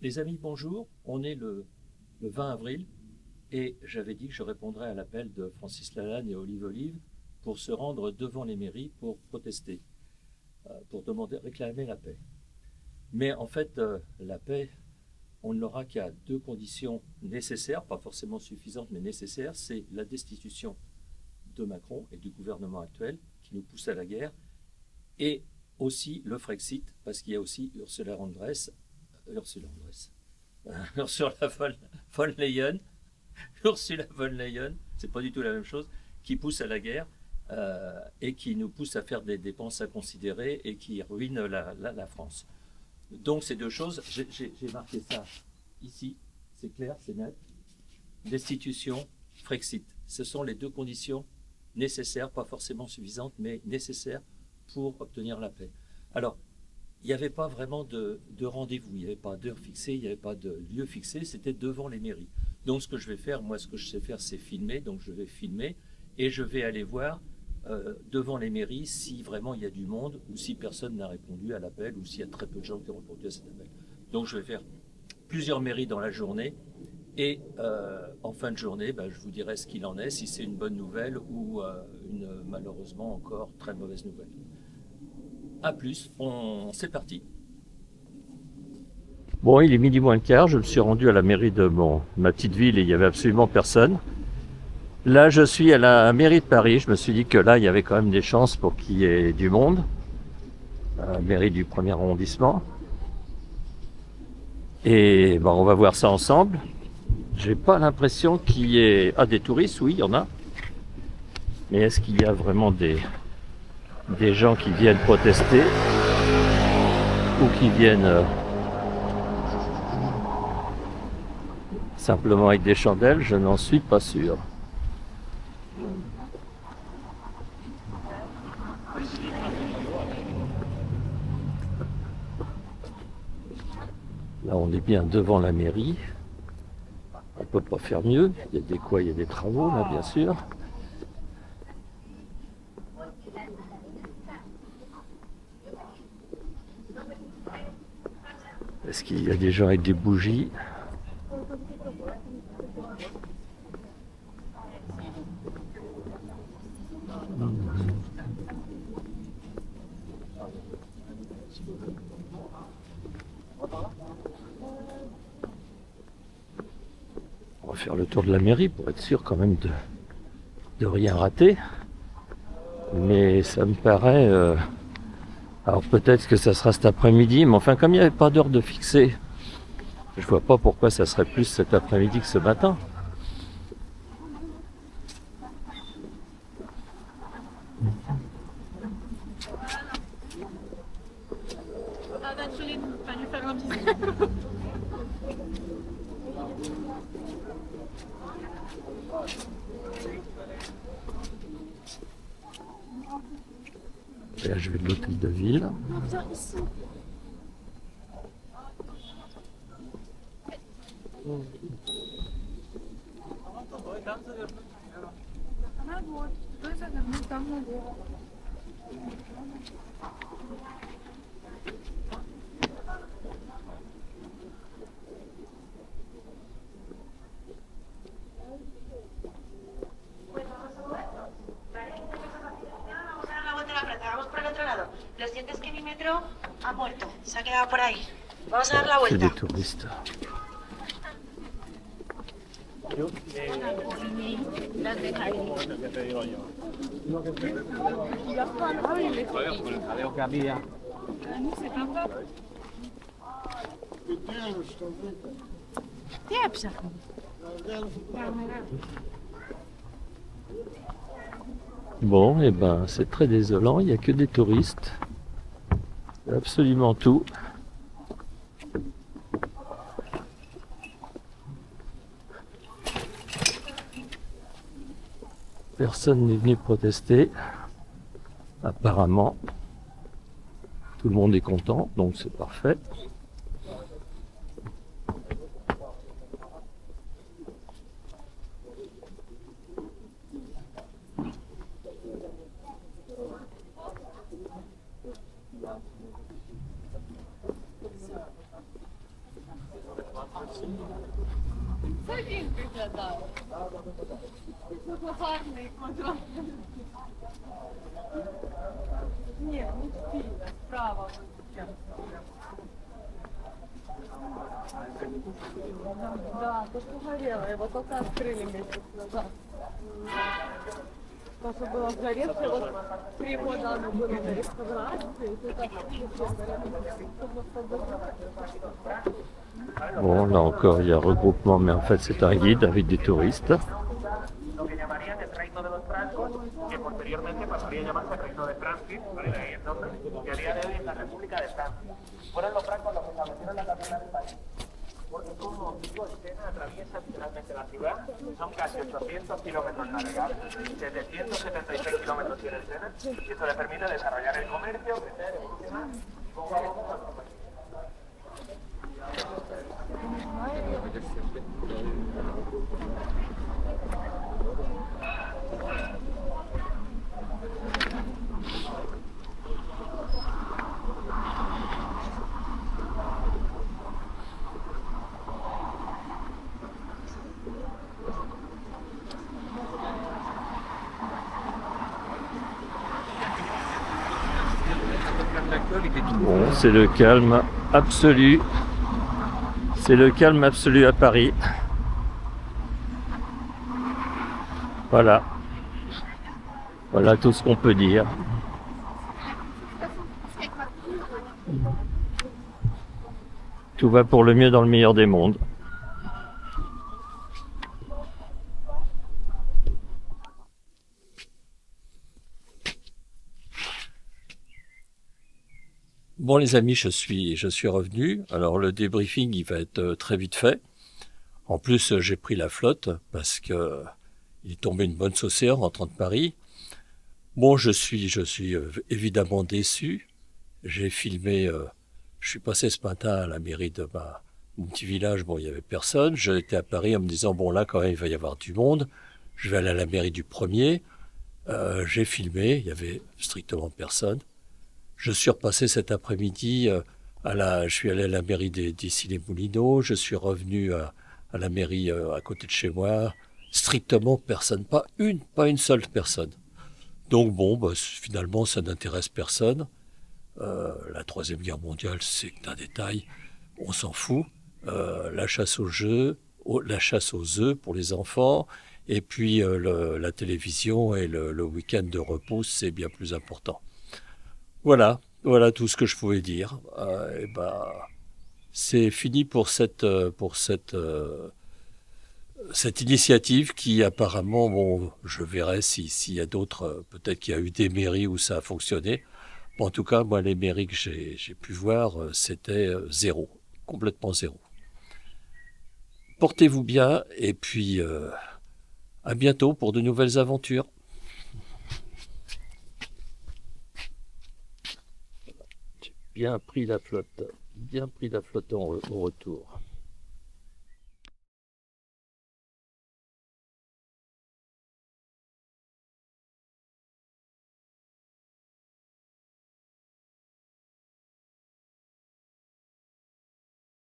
Les amis, bonjour. On est le 20 avril et j'avais dit que je répondrais à l'appel de Francis Lalanne et Olive Olive pour se rendre devant les mairies pour protester, pour demander, réclamer la paix. Mais en fait, la paix, on ne l'aura qu'à deux conditions nécessaires, pas forcément suffisantes, mais nécessaires. C'est la destitution de Macron et du gouvernement actuel qui nous pousse à la guerre, et aussi le Frexit, parce qu'il y a aussi Ursula von Leyen, Ursula von Leyen, c'est pas du tout la même chose, qui pousse à la guerre et qui nous pousse à faire des dépenses inconsidérées et qui ruine la France. Donc ces deux choses, j'ai marqué ça ici, c'est clair, c'est net. Destitution, Frexit, ce sont les deux conditions nécessaires, pas forcément suffisantes, mais nécessaires pour obtenir la paix. Alors, il n'y avait pas vraiment de rendez-vous, il n'y avait pas d'heure fixée, il n'y avait pas de lieu fixé, c'était devant les mairies. Donc ce que je vais faire, moi ce que je sais faire c'est filmer, donc je vais filmer et je vais aller voir devant les mairies si vraiment il y a du monde ou si personne n'a répondu à l'appel ou s'il y a très peu de gens qui ont répondu à cet appel. Donc je vais faire plusieurs mairies dans la journée et en fin de journée, je vous dirai ce qu'il en est, si c'est une bonne nouvelle ou une malheureusement encore très mauvaise nouvelle. A plus, c'est parti. Bon, il est midi moins le quart, je me suis rendu à la mairie de ma petite ville et il n'y avait absolument personne. Là, je suis à la mairie de Paris, je me suis dit que là, il y avait quand même des chances pour qu'il y ait du monde. Mairie du 1er arrondissement. Et on va voir ça ensemble. J'ai pas l'impression qu'il y ait... Ah, des touristes, oui, il y en a. Mais est-ce qu'il y a vraiment des gens qui viennent protester ou qui viennent simplement avec des chandelles? Je n'en suis pas sûr. Là, on est bien devant la mairie. On ne peut pas faire mieux. Il y a il y a des travaux, là, bien sûr. Est-ce qu'il y a des gens avec des bougies? On va faire le tour de la mairie pour être sûr quand même de rien rater. Mais ça me paraît... Alors peut-être que ça sera cet après-midi, mais enfin comme il n'y avait pas d'heure de fixer, je vois pas pourquoi ça serait plus cet après-midi que ce matin. Et là, je vais de l'hôtel de ville. Lo cierto es que mi metro ha muerto, se ha quedado por ahí. Vamos a dar la vuelta. C'est des touristes. Bon, et c'est très désolant, il n'y a que des touristes. Absolument tout. Personne n'est venu protester. Apparemment, tout le monde est content, donc c'est parfait. Це він виглядає. Дуже гарний квадрат. Ні, не спільна, справа. Да, то, что горело, его только открыли месяц назад. То, что было сгоревшее, вот 3 года оно было на реставрации, и тут Bon, là encore, il y a regroupement, mais en fait, c'est un guide avec des touristes. Lo que llamarían el Reino de los Francos, que posteriormente pasaría a llamarse Reino de Francia, ¿vale? De ahí el nombre, y a día de hoy es la República de Francia. Fueron los francos los que establecieron la capital del país. Porque como digo, Siena atraviesa literalmente la ciudad, son casi 800 kilómetros navegables, 776 kilómetros tiene el Sena, y esto le permite desarrollar el comercio, crecer, evolucionar. Bon, c'est le calme absolu. C'est le calme absolu à Paris. Voilà. Voilà tout ce qu'on peut dire. Tout va pour le mieux dans le meilleur des mondes. Bon les amis, je suis revenu. Alors le débriefing il va être très vite fait. En plus j'ai pris la flotte parce que il est tombé une bonne saucée en rentrant de Paris. Bon je suis évidemment déçu. J'ai filmé, je suis passé ce matin à la mairie de mon petit village, bon il y avait personne. J'étais à Paris en me disant bon là quand même il va y avoir du monde. Je vais aller à la mairie du premier. J'ai filmé, il y avait strictement personne. Je suis repassé cet après-midi je suis allé à la mairie d'Issy-les-Moulineaux, je suis revenu à la mairie à côté de chez moi, strictement personne, pas une seule personne. Donc bon, finalement ça n'intéresse personne. La Troisième Guerre mondiale, c'est un détail, on s'en fout. La chasse aux œufs pour les enfants, et puis la télévision et le week-end de repos, c'est bien plus important. Voilà tout ce que je pouvais dire. C'est fini pour cette initiative qui apparemment, bon, je verrai s'il y a d'autres, peut-être qu'il y a eu des mairies où ça a fonctionné. Bon, en tout cas, moi, les mairies que j'ai pu voir, c'était zéro, complètement zéro. Portez-vous bien et puis à bientôt pour de nouvelles aventures. Bien pris la flotte au retour.